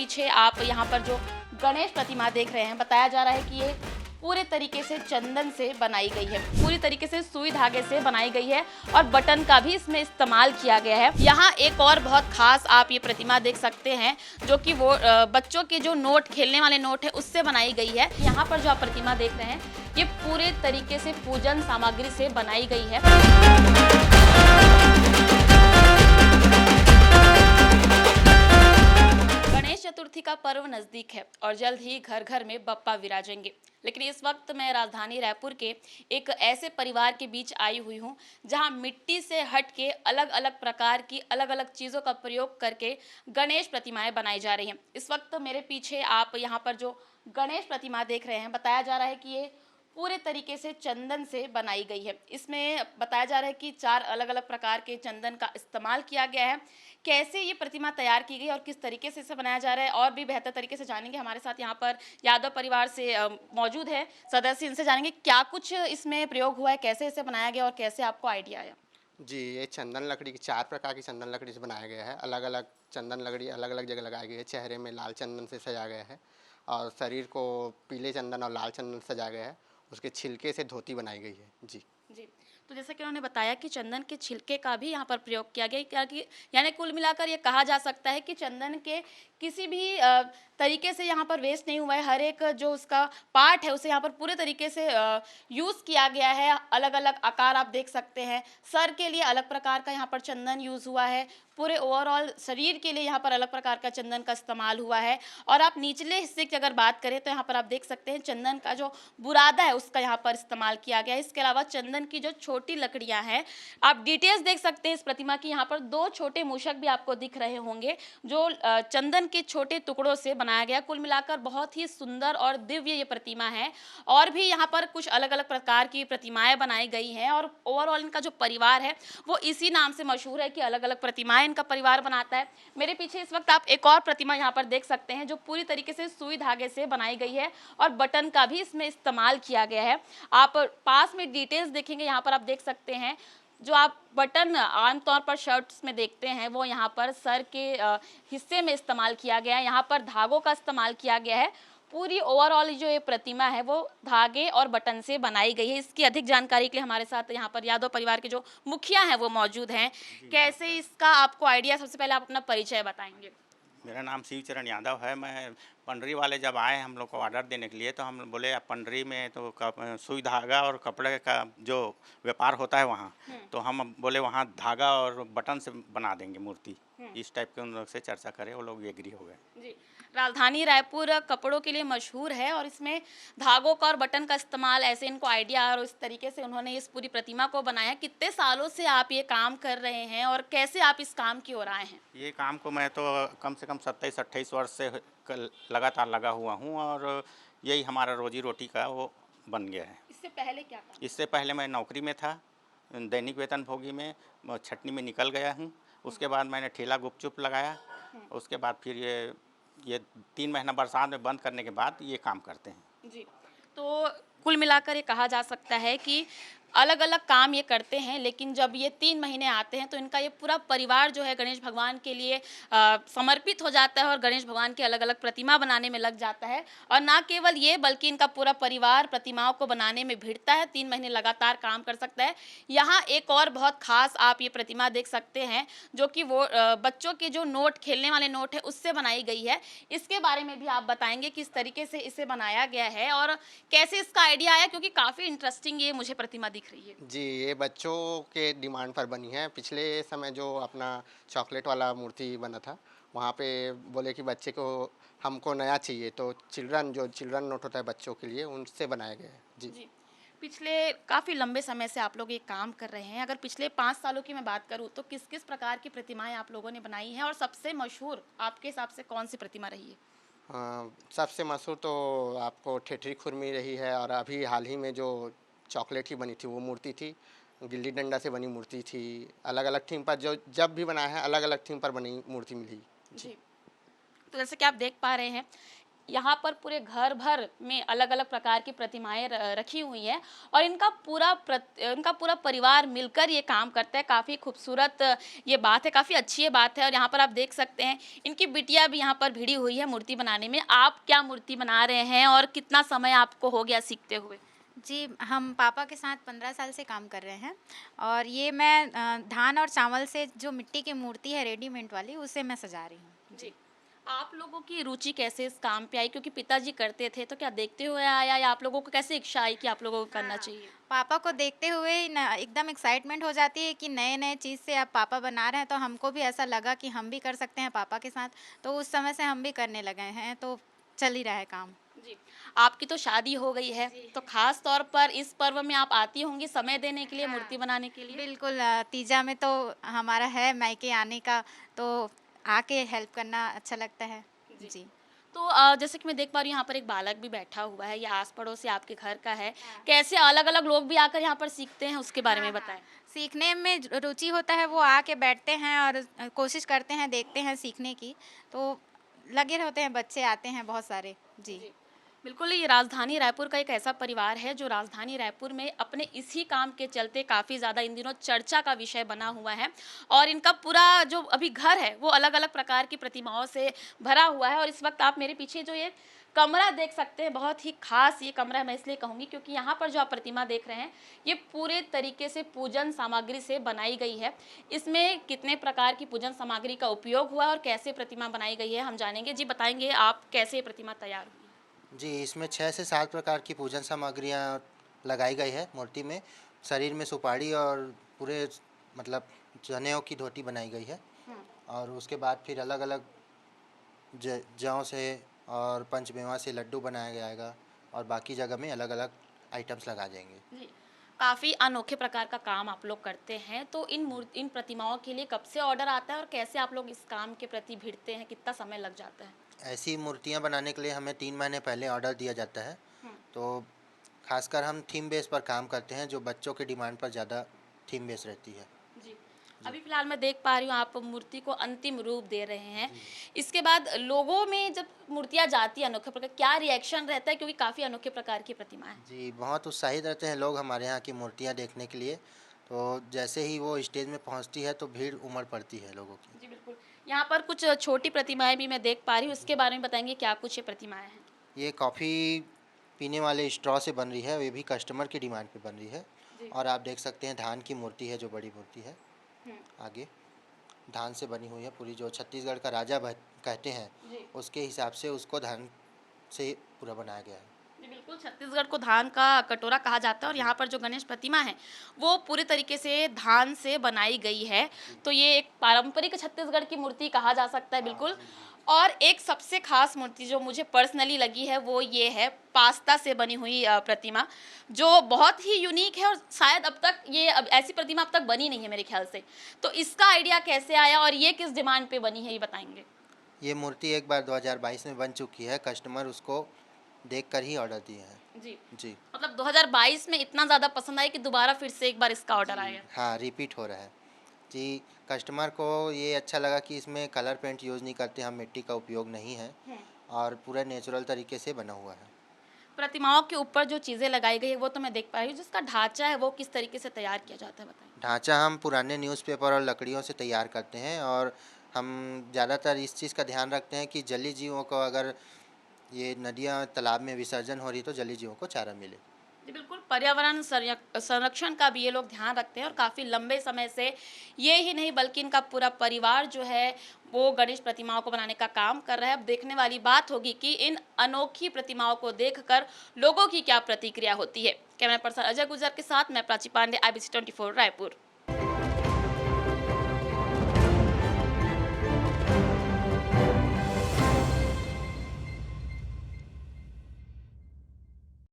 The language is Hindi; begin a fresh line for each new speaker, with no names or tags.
पीछे आप यहाँ पर जो गणेश प्रतिमा देख रहे हैं, बताया जा रहा है कि ये पूरे तरीके से चंदन से बनाई गई है, पूरी तरीके से सुई धागे से बनाई गई है और बटन का भी इसमें इस्तेमाल किया गया है। यहाँ एक और बहुत खास आप ये प्रतिमा देख सकते हैं, जो कि वो बच्चों के जो नोट, खेलने वाले नोट है, उससे बनाई गई है। यहाँ पर जो आप प्रतिमा देख रहे हैं, ये पूरे तरीके से पूजन सामग्री से बनाई गई है। गणेश चतुर्थी का पर्व नजदीक है और जल्द ही घर घर में बप्पा विराजेंगे। लेकिन इस वक्त मैं राजधानी रायपुर के एक ऐसे परिवार के बीच आई हुई हूँ जहाँ मिट्टी से हट के अलग अलग प्रकार की अलग अलग चीज़ों का प्रयोग करके गणेश प्रतिमाएं बनाई जा रही हैं। इस वक्त मेरे पीछे आप यहाँ पर जो गणेश प्रतिमा देख रहे हैं, बताया जा रहा है कि ये पूरे तरीके से चंदन से बनाई गई है। इसमें बताया जा रहा है कि 4 अलग अलग प्रकार के चंदन का इस्तेमाल किया गया है। कैसे ये प्रतिमा तैयार की गई और किस तरीके से इसे बनाया जा रहा है, और भी बेहतर तरीके से जानेंगे। हमारे साथ यहाँ पर यादव परिवार से मौजूद है सदस्य, इनसे जानेंगे क्या कुछ इसमें प्रयोग हुआ है, कैसे इसे बनाया गया और कैसे आपको आइडिया आया।
जी, ये चंदन लकड़ी की 4 प्रकार की चंदन लकड़ी से बनाया गया है। अलग-अलग चंदन लकड़ी अलग-अलग जगह लगाई गई है। चेहरे में लाल चंदन से सजाया गया है और शरीर को पीले चंदन और लाल चंदन से सजाया गया है। उसके छिलके से धोती बनाई गई है। जी।
जी, तो जैसा कि उन्होंने बताया कि चंदन के छिलके का भी यहाँ पर प्रयोग किया गया, क्या कि यानी कुल मिलाकर ये कहा जा सकता है कि चंदन के किसी भी तरीके से यहाँ पर वेस्ट नहीं हुआ है। हर एक जो उसका पार्ट है उसे यहाँ पर पूरे तरीके से यूज़ किया गया है। अलग अलग आकार आप देख सकते हैं। सर के लिए अलग प्रकार का यहाँ पर चंदन यूज़ हुआ है। पूरे ओवरऑल शरीर के लिए यहाँ पर अलग प्रकार का चंदन का इस्तेमाल हुआ है। और आप निचले हिस्से की अगर बात करें तो यहाँ पर आप देख सकते हैं चंदन का जो बुरादा है उसका यहाँ पर इस्तेमाल किया गया है। इसके अलावा चंदन की जो छोटी लकड़ियाँ हैं, आप डिटेल्स देख सकते हैं इस प्रतिमा की। यहाँ पर 2 छोटे मूषक भी आपको दिख रहे होंगे जो चंदन के छोटे टुकड़ों से बनाया गया। कुल मिलाकर बहुत ही सुंदर और दिव्य ये प्रतिमा है। और भी यहाँ पर कुछ अलग अलग प्रकार की प्रतिमाएं बनाई गई हैं और ओवरऑल इनका जो परिवार है वो इसी नाम से मशहूर है कि अलग अलग प्रतिमाएं इनका परिवार बनाता है। मेरे पीछे इस वक्त आप एक और प्रतिमा यहाँ पर देख सकते हैं जो पूरी तरीके से सुई धागे से बनाई गई है और बटन का भी इसमें इस्तेमाल किया गया है। आप पास में डिटेल्स देखेंगे, यहाँ पर आप देख सकते हैं जो आप बटन आमतौर पर शर्ट्स में देखते हैं वो यहाँ पर सर के हिस्से में इस्तेमाल किया गया है। यहाँ पर धागों का इस्तेमाल किया गया है। पूरी ओवरऑल जो ये प्रतिमा है वो धागे और बटन से बनाई गई है। इसकी अधिक जानकारी के लिए हमारे साथ यहाँ पर यादव परिवार के जो मुखिया हैं वो मौजूद हैं। कैसे इसका आपको आइडिया, सबसे पहले आप अपना परिचय बताएंगे।
मेरा नाम शिवचरण यादव है। मैं पंडरी वाले जब आए हम लोग को ऑर्डर देने के लिए तो हम बोले आप पंडरी में तो सुई धागा और कपड़े का जो व्यापार होता है वहाँ, तो हम बोले वहाँ धागा और बटन से बना देंगे मूर्ति। इस टाइप के उन लोग से चर्चा करें, वो लोग एग्री हो गए।
जी, राजधानी रायपुर कपड़ों के लिए मशहूर है और इसमें धागों का और बटन का इस्तेमाल, ऐसे इनको आइडिया और इस तरीके से उन्होंने इस पूरी प्रतिमा को बनाया। कितने सालों से आप ये काम कर रहे हैं और कैसे आप इस काम की ओर आए हैं?
ये काम को मैं तो कम से कम 27-28 वर्ष से लगातार लगा हुआ हूँ और यही हमारा रोजी रोटी का वो बन गया है।
इससे पहले क्या काम?
इससे पहले मैं नौकरी में था, दैनिक वेतन भोगी में, छटनी में निकल गया हूँ। उसके बाद मैंने ठेला गुपचुप लगाया। उसके बाद फिर ये 3 महीना बरसात में बंद करने के बाद ये काम करते हैं।
जी, तो कुल मिलाकर ये कहा जा सकता है कि अलग अलग काम ये करते हैं, लेकिन जब ये 3 महीने आते हैं तो इनका ये पूरा परिवार जो है गणेश भगवान के लिए समर्पित हो जाता है और गणेश भगवान की अलग अलग प्रतिमा बनाने में लग जाता है। और ना केवल ये, बल्कि इनका पूरा परिवार प्रतिमाओं को बनाने में भिड़ता है, 3 महीने लगातार काम कर सकता है। यहाँ एक और बहुत खास आप ये प्रतिमा देख सकते हैं जो कि वो बच्चों के जो नोट, खेलने वाले नोट है, उससे बनाई गई है। इसके बारे में भी आप बताएंगे किस तरीके से इसे बनाया गया है और कैसे इसका आइडिया आया, क्योंकि काफ़ी इंटरेस्टिंग ये मुझे प्रतिमा दिख रही है।
जी, ये बच्चों के डिमांड पर बनी है। पिछले समय जो अपना चॉकलेट वाला मूर्ति बना था, वहाँ पे बोले कि बच्चे को हमको नया चाहिए, तो चिल्ड्रन नोट होता है बच्चों के लिए, उनसे बनाया गया है। जी।
जी, पिछले काफ़ी लंबे समय से आप लोग ये काम कर रहे हैं। अगर पिछले 5 सालों की मैं बात करूँ तो किस किस प्रकार की प्रतिमाएं आप लोगों ने बनाई हैं और सबसे मशहूर आपके हिसाब से कौन सी प्रतिमा रही है?
सबसे मशहूर तो आपको ठेठरी खुरमी रही है और अभी हाल ही में जो चॉकलेट ही बनी थी वो मूर्ति थी। गिल्ली डंडा से बनी मूर्ति थी। अलग अलग थीम पर जो जब भी बनाया है अलग अलग थीम पर बनी मूर्ति मिली।
जी, तो जैसे कि आप देख पा रहे हैं, यहाँ पर पूरे घर भर में अलग अलग प्रकार की प्रतिमाएं रखी हुई हैं और इनका पूरा परिवार मिलकर ये काम करता है। काफ़ी खूबसूरत ये बात है, काफ़ी अच्छी ये बात है। और यहाँ पर आप देख सकते हैं इनकी बिटिया भी यहाँ पर भिड़ी हुई है मूर्ति बनाने में। आप क्या मूर्ति बना रहे हैं और कितना समय आपको हो गया सीखते हुए?
जी, हम पापा के साथ 15 साल से काम कर रहे हैं और ये मैं धान और चावल से जो मिट्टी की मूर्ति है रेडीमेड वाली, उसे मैं सजा रही हूँ।
जी। आप लोगों की रुचि कैसे इस काम पे आई? क्योंकि पिताजी करते थे, तो क्या देखते हुए आया या आप लोगों को कैसे इच्छा आई कि आप लोगों को करना
हाँ,
चाहिए?
पापा को देखते हुए ही ना एकदम एक्साइटमेंट हो जाती है कि नए-नए चीज़ से अब पापा बना रहे हैं, तो हमको भी ऐसा लगा कि हम भी कर सकते हैं पापा के साथ। तो उस समय से हम भी करने लगे हैं, तो चल ही रहा है काम।
जी। आपकी तो शादी हो गई है, तो खास तौर पर इस पर्व में आप आती होंगी समय देने के लिए,
हाँ।
मूर्ति बनाने के लिए?
बिल्कुल तीजा में तो हमारा है मायके आने का, तो आके हेल्प करना अच्छा लगता है।
जी।
जी।
तो जैसे कि मैं देख पा रही हूँ यहाँ पर एक बालक भी बैठा हुआ है, ये आस-पड़ोस से आपके घर का है।
हाँ।
कैसे अलग-अलग लोग भी आकर यहाँ पर सीखते हैं, उसके बारे में
हाँ, हाँ।
बताएँ?
सीखने में रुचि होता है, वो आके बैठते हैं और कोशिश करते हैं, देखते हैं सीखने की। तो लगे रहते हैं, बच्चे आते हैं बहुत सारे। जी।
जी। बिल्कुल, ये राजधानी रायपुर का एक ऐसा परिवार है जो राजधानी रायपुर में अपने इसी काम के चलते काफ़ी ज़्यादा इन दिनों चर्चा का विषय बना हुआ है और इनका पूरा जो अभी घर है वो अलग-अलग प्रकार की प्रतिमाओं से भरा हुआ है। और इस वक्त आप मेरे पीछे जो ये कमरा देख सकते हैं, बहुत ही खास ये कमरा है, मैं इसलिए कहूँगी क्योंकि यहाँ पर जो आप प्रतिमा देख रहे हैं ये पूरे तरीके से पूजन सामग्री से बनाई गई है। इसमें कितने प्रकार की पूजन सामग्री का उपयोग हुआ है और कैसे प्रतिमा बनाई गई है हम जानेंगे। जी बताएंगे आप कैसे ये प्रतिमा तैयार हुई?
जी, इसमें 6 से 7 प्रकार की पूजन सामग्रियाँ लगाई गई है मूर्ति में। शरीर में सुपारी और पूरे मतलब जनेऊ की धोती बनाई गई है और उसके बाद फिर अलग-अलग जौ से और पंचमेवा से लड्डू बनाया जाएगा और बाकी जगह में अलग-अलग आइटम्स लगा जाएंगे।
जी, काफ़ी अनोखे प्रकार का काम आप लोग करते हैं, तो इन प्रतिमाओं के लिए कब से ऑर्डर आता है और कैसे आप लोग इस काम के प्रति भिड़ते हैं, कितना समय लग जाता है?
ऐसी मूर्तियाँ बनाने के लिए हमें 3 महीने पहले ऑर्डर दिया जाता है।
हुँ।
तो खासकर हम थीम बेस पर काम करते हैं, जो बच्चों की डिमांड पर ज़्यादा थीम बेस रहती है।
जी। अभी फ़िलहाल मैं देख पा रही हूँ आप मूर्ति को अंतिम रूप दे रहे हैं। इसके बाद लोगों में जब मूर्तियाँ जाती हैं अनोखे प्रकार, क्या रिएक्शन रहता है क्योंकि काफ़ी अनोखे प्रकार की प्रतिमा है?
जी, बहुत उत्साहित रहते हैं लोग हमारे यहाँ की मूर्तियाँ देखने के लिए। तो जैसे ही वो स्टेज में पहुँचती है तो भीड़ उमड़ पड़ती है लोगों की।
जी, बिल्कुल। यहाँ पर कुछ छोटी प्रतिमाएँ भी मैं देख पा रही हूँ, उसके बारे में बताएँगे क्या कुछ ये प्रतिमाएँ हैं?
ये कॉफ़ी पीने वाले स्ट्रॉ से बन रही है, ये भी कस्टमर की डिमांड पे बन रही है।
जी।
और आप देख सकते हैं धान की मूर्ति है, जो बड़ी मूर्ति है।
हुँ।
आगे धान से बनी हुई है पूरी, जो छत्तीसगढ़ का राजा कहते हैं,
जी।
उसके हिसाब से उसको धान से पूरा बनाया गया है।
जी, बिल्कुल, छत्तीसगढ़ को धान का कटोरा कहा जाता है और यहाँ पर जो गणेश प्रतिमा है, वो पूरे तरीके से धान से बनाई गई है। तो ये एक पारंपरिक छत्तीसगढ़ की मूर्ति कहा जा सकता है, बिल्कुल। और एक सबसे खास मूर्ति जो मुझे पर्सनली लगी है, वो ये है पास्ता से बनी हुई प्रतिमा, जो बहुत ही यूनिक है और शायद अब ऐसी प्रतिमा अब तक बनी नहीं है मेरे ख्याल से। तो इसका आइडिया कैसे आया और ये किस डिमांड पे बनी है, ये बताएँगे?
ये मूर्ति एक बार 2022 में बन चुकी है, कस्टमर उसको देखकर ही ऑर्डर दिए हैं।
जी।
जी।
मतलब 2022 में इतना ज़्यादा पसंद आई कि दोबारा फिर से एक बार इसका ऑर्डर आया।
हाँ, रिपीट हो रहा है। जी, कस्टमर को ये अच्छा लगा कि इसमें कलर पेंट यूज़ नहीं करते हम, मिट्टी का उपयोग नहीं है और पूरा नेचुरल तरीके से बना हुआ है।
प्रतिमाओं के ऊपर जो चीज़ें लगाई गई है वो तो मैं देख पा रही हूँ, जिसका ढांचा है वो किस तरीके से तैयार किया जाता है, बताएं?
ढांचा हम पुराने न्यूज़पेपर और लकड़ियों से तैयार करते हैं और हम ज़्यादातर इस चीज़ का ध्यान रखते हैं कि जलीय जीवों को, अगर ये नदियाँ तालाब में विसर्जन हो रही तो जलीय जीवों को चारा मिले।
जी, बिल्कुल, पर्यावरण संरक्षण का भी ये लोग ध्यान रखते हैं और काफ़ी लंबे समय से ये ही नहीं बल्कि इनका पूरा परिवार जो है वो गणेश प्रतिमाओं को बनाने का काम कर रहा है। अब देखने वाली बात होगी कि इन अनोखी प्रतिमाओं को देखकर लोगों की क्या प्रतिक्रिया होती है। कैमरा पर्सन अजय गुजर के साथ मैं प्राची पांडे, IBC 24 रायपुर।